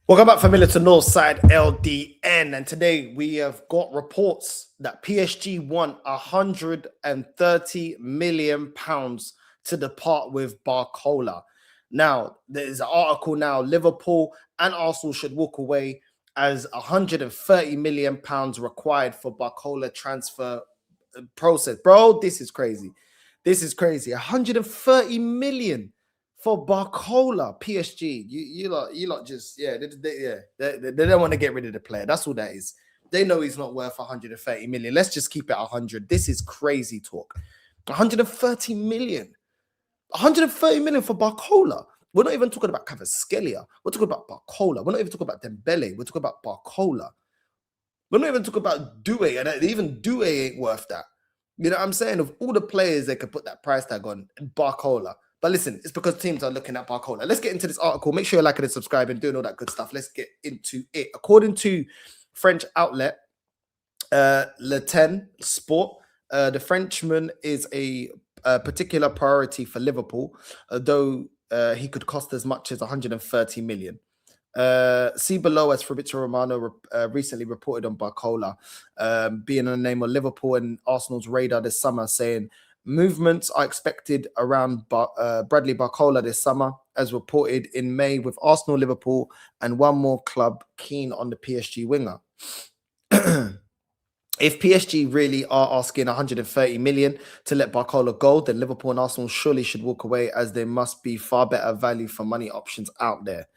Welcome back, familiar to Northside LDN, and today we have got reports that PSG won £130 million to depart with Barcola. Now, there's an article now, Liverpool and Arsenal should walk away as £130 million required for Barcola transfer process. Bro, this is crazy. This is crazy. 130 million for Barcola, PSG. You lot just they don't want to get rid of the player. That's all that is. They know he's not worth 130 million. Let's just keep it 100. This is crazy talk. 130 million. 130 million for Barcola. We're not even talking about Cavaschellia. We're talking about Barcola. We're not even talking about Dembele. We're talking about Barcola. We're not even talking about Doué, and even Doué ain't worth that. You know what I'm saying? Of all the players they could put that price tag on, Barcola. But listen, it's because teams are looking at Barcola. Let's get into this article. Make sure you're liking and subscribing, doing all that good stuff. Let's get into it. According to French outlet Le Ten Sport, the Frenchman is a particular priority for Liverpool, though he could cost as much as 130 million. See below, as Fabrizio Romano recently reported on Barcola being on the name of Liverpool and Arsenal's radar this summer, saying movements are expected around Bradley Barcola this summer, as reported in May, with Arsenal, Liverpool, and one more club keen on the PSG winger. If PSG really are asking 130 million to let Barcola go, then Liverpool and Arsenal surely should walk away, as there must be far better value for money options out there.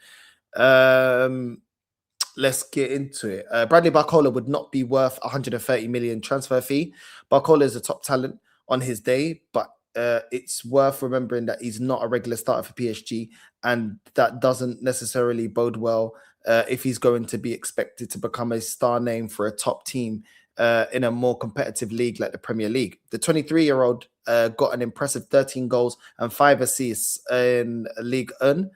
Let's get into it. Bradley Barcola would not be worth 130 million transfer fee. Barcola is a top talent on his day, but it's worth remembering that he's not a regular starter for PSG, and that doesn't necessarily bode well if he's going to be expected to become a star name for a top team in a more competitive league like the Premier League. The 23-year-old got an impressive 13 goals and 5 assists in Ligue 1.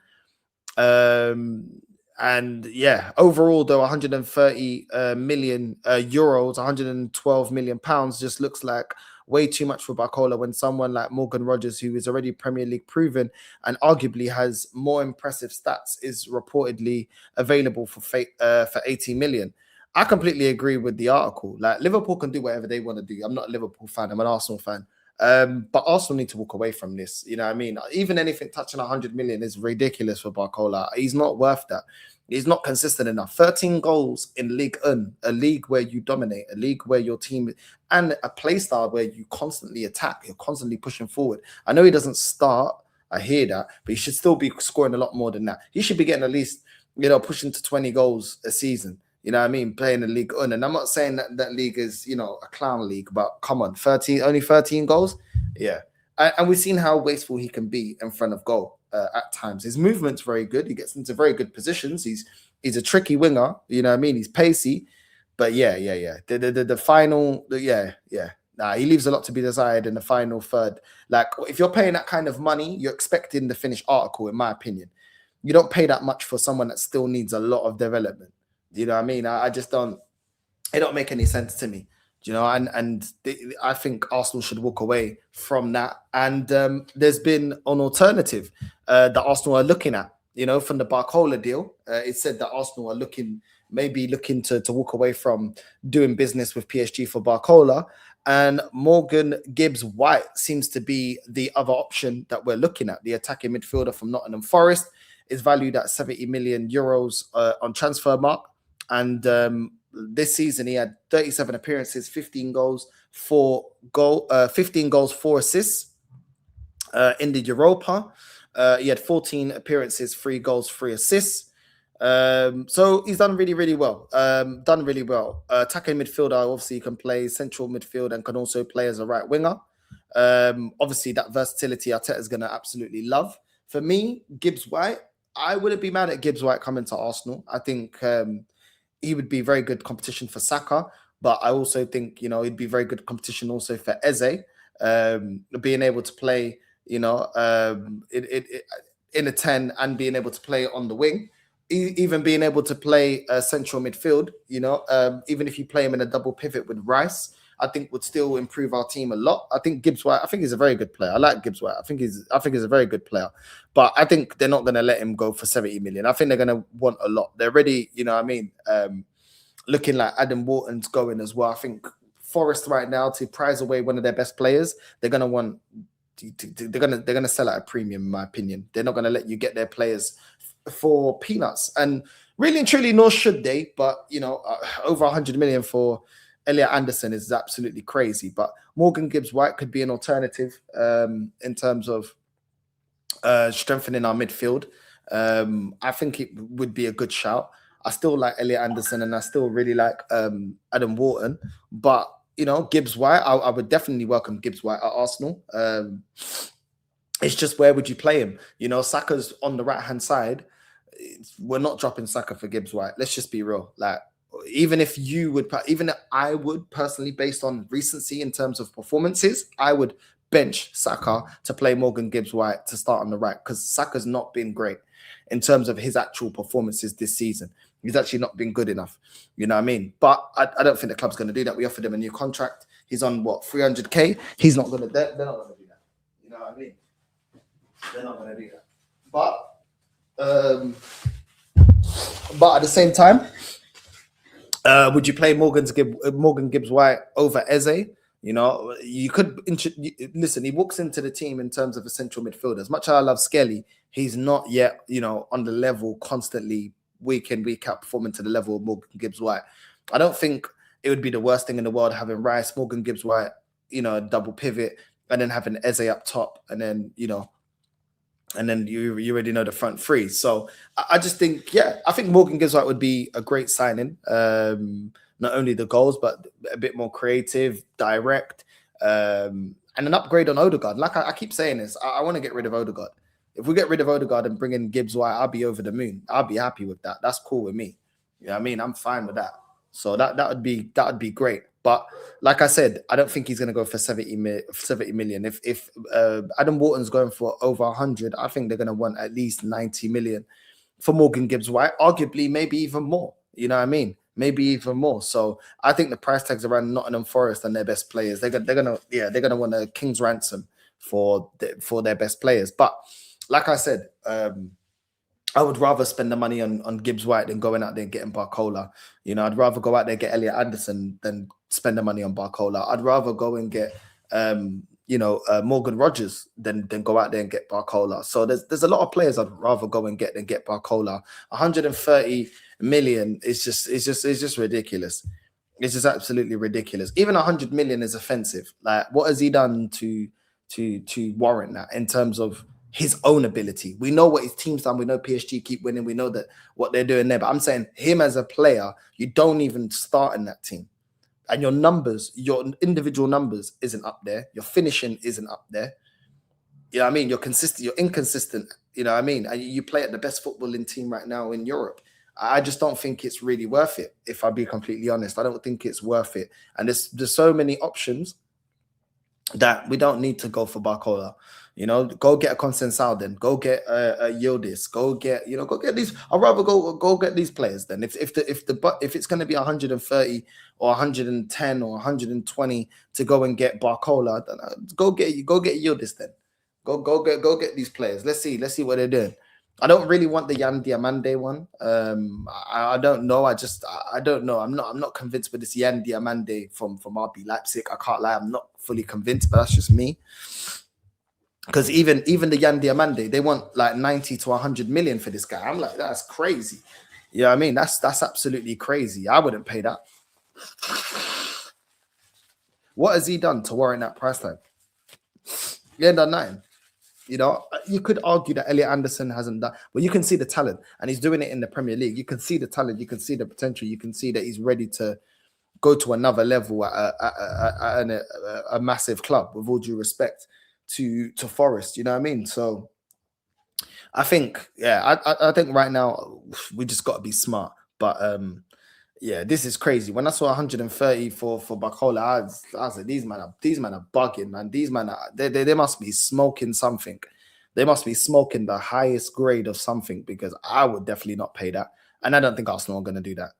And yeah, overall, though, 130 million euros, 112 million pounds just looks like way too much for Barcola, when someone like Morgan Rogers, who is already Premier League proven and arguably has more impressive stats, is reportedly available for 80 million. I completely agree with the article. Like, Liverpool can do whatever they want to do. I'm not a Liverpool fan. I'm an Arsenal fan. But Arsenal need to walk away from this. You know what I mean? Even anything touching 100 million is ridiculous for Barcola. He's not worth that. He's not consistent enough. 13 goals in Ligue 1, a league where you dominate, a league where your team, and a play style where you constantly attack, you're constantly pushing forward. I know he doesn't start. I hear that, but he should still be scoring a lot more than that. He should be getting at least, pushing to 20 goals a season. You know what I mean? Playing the league on. And I'm not saying that league is, a clown league, but come on, only 13 goals? Yeah. And we've seen how wasteful he can be in front of goal at times. His movement's very good. He gets into very good positions. He's a tricky winger. You know what I mean? He's pacey. But yeah. The final, Nah, he leaves a lot to be desired in the final third. Like, if you're paying that kind of money, you're expecting the finished article, in my opinion. You don't pay that much for someone that still needs a lot of development. You know what I mean? I just don't. It don't make any sense to me. I think Arsenal should walk away from that. And there's been an alternative that Arsenal are looking at. From the Barcola deal, it said that Arsenal are looking to walk away from doing business with PSG for Barcola. And Morgan Gibbs-White seems to be the other option that we're looking at. The attacking midfielder from Nottingham Forest is valued at 70 million euros on transfer mark. And this season he had 37 appearances, 15 goals, 4 assists in the Europa. He had 14 appearances, 3 goals, 3 assists. So he's done really, really well. Attacking midfielder, obviously, he can play central midfield and can also play as a right winger. Obviously, that versatility Arteta is going to absolutely love. For me, Gibbs-White, I wouldn't be mad at Gibbs-White coming to Arsenal. I think he would be very good competition for Saka, but I also think, he'd be very good competition also for Eze, being able to play, in a 10 and being able to play on the wing, even being able to play central midfield, even if you play him in a double pivot with Rice. I think would still improve our team a lot. I think Gibbs-White, I think he's a very good player. I like Gibbs-White. I think he's a very good player. But I think they're not going to let him go for 70 million. I think they're going to want a lot. They're already, you know what I mean, looking like Adam Wharton's going as well. I think Forest right now, to prize away one of their best players, they're going to want they're gonna sell at a premium, in my opinion. They're not gonna let you get their players for peanuts, and really and truly, nor should they. But over 100 million for Elliot Anderson is absolutely crazy. But Morgan Gibbs-White could be an alternative in terms of strengthening our midfield. I think it would be a good shout. I still like Elliot Anderson, and I still really like Adam Wharton, but Gibbs-White, I would definitely welcome Gibbs-White at Arsenal. It's just, where would you play him? Saka's on the right-hand side. We're not dropping Saka for Gibbs-White. Let's just be real. Like, even if I would personally, based on recency in terms of performances, I would bench Saka to play Morgan Gibbs-White to start on the right, because Saka's not been great in terms of his actual performances this season. He's actually not been good enough. You know what I mean? But I don't think the club's going to do that. We offered him a new contract. He's on, 300k? He's not going to, they're not going to do that. You know what I mean? They're not going to do that. But at the same time, would you play Morgan Gibbs-White over Eze? You could listen. He walks into the team in terms of a central midfielder. As much as I love Skelly, he's not yet, on the level constantly, week in, week out, performing to the level of Morgan Gibbs-White. I don't think it would be the worst thing in the world having Rice, Morgan Gibbs-White, a double pivot, and then having Eze up top, and then you already know the front three. So I just think, I think Morgan Gibbs-White would be a great signing. Not only the goals, but a bit more creative, direct, and an upgrade on Odegaard. Like I keep saying this, I want to get rid of Odegaard. If we get rid of Odegaard and bring in Gibbs-White, I'll be over the moon. I'll be happy with that. That's cool with me. You know what I mean? I'm fine with that. So that would be great. But like I said, I don't think he's going to go for 70 million. If Adam Wharton's going for over 100, I think they're going to want at least 90 million for Morgan Gibbs-White. Arguably, maybe even more. You know what I mean? Maybe even more. So I think the price tags around Nottingham Forest and their best players, they're gonna want a king's ransom for their best players. But like I said, I would rather spend the money on Gibbs-White than going out there and getting Barcola. I'd rather go out there and get Elliot Anderson than spend the money on Barcola. I'd rather go and get Morgan Rogers than go out there and get Barcola. So there's a lot of players I'd rather go and get than get Barcola. 130 million is just ridiculous. It's just absolutely ridiculous. Even 100 million is offensive. Like, what has he done to warrant that in terms of his own ability? We know what his team's done. We know PSG keep winning. We know that what they're doing there. But I'm saying, him as a player, you don't even start in that team. And your numbers, your individual numbers isn't up there. Your finishing isn't up there. You know what I mean? You're consistent. You're inconsistent. You know what I mean? And you play at the best footballing team right now in Europe. I just don't think it's really worth it. If I be completely honest, I don't think it's worth it. And there's so many options that we don't need to go for Barcola. Go get a Consensao then. Go get a Yildiz. Go get these. I'd rather go get these players then. If it's going to be 130 or 110 or 120 to go and get Barcola, then go get Yildiz then. Go get these players. Let's see what they're doing. I don't really want the Yan Diamande one. I don't know. I don't know. I'm not convinced with this Yan Diamande from RB Leipzig. I can't lie. I'm not fully convinced, but that's just me. Because even the Yan Diamande, they want like 90 to 100 million for this guy. I'm like, that's crazy. You know what I mean? That's absolutely crazy. I wouldn't pay that. What has he done to warrant that price tag? He ain't done nothing. You could argue that Elliot Anderson hasn't done, but you can see the talent, and he's doing it in the Premier League. You can see the talent, you can see the potential, you can see that he's ready to go to another level at a massive club, with all due respect to Forest. You know what I mean? So I think, I think right now we just got to be smart. But this is crazy. When I saw 130 for Barcola, I was like, these men are bugging, man. These men they must be smoking something. They must be smoking the highest grade of something, because I would definitely not pay that. And I don't think Arsenal are going to do that.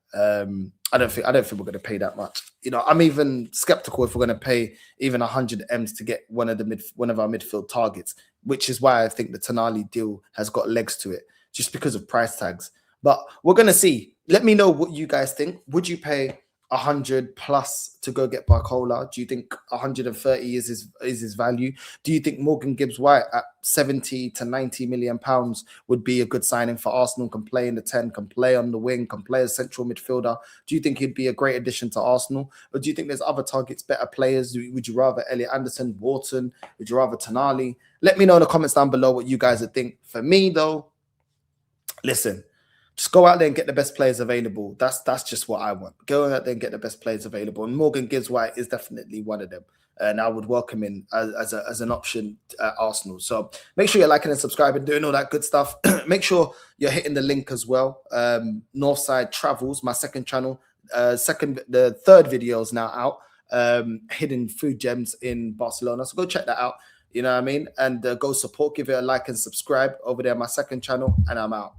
I don't think we're going to pay that much. I'm even skeptical if we're going to pay even 100 M's to get one of our midfield targets, which is why I think the Tonali deal has got legs to it, just because of price tags. But we're going to see. Let me know what you guys think. Would you pay 100 plus to go get Barcola? Do you think 130 is his value? Do you think Morgan Gibbs-White at 70 to 90 million pounds would be a good signing for Arsenal? Can play in the 10, can play on the wing, can play as central midfielder. Do you think he'd be a great addition to Arsenal? Or do you think there's other targets, better players? Would you rather Elliot Anderson, Wharton? Would you rather Tonali? Let me know in the comments down below what you guys would think. For me, though, listen, just go out there and get the best players available. That's just what I want. Go out there and get the best players available. And Morgan Gibbs-White is definitely one of them. And I would welcome him as an option at Arsenal. So make sure you're liking and subscribing, doing all that good stuff. Make sure you're hitting the link as well. Northside Travels, my second channel. The third video is now out. Hidden food gems in Barcelona. So go check that out. You know what I mean? And go support, give it a like and subscribe over there, my second channel. And I'm out.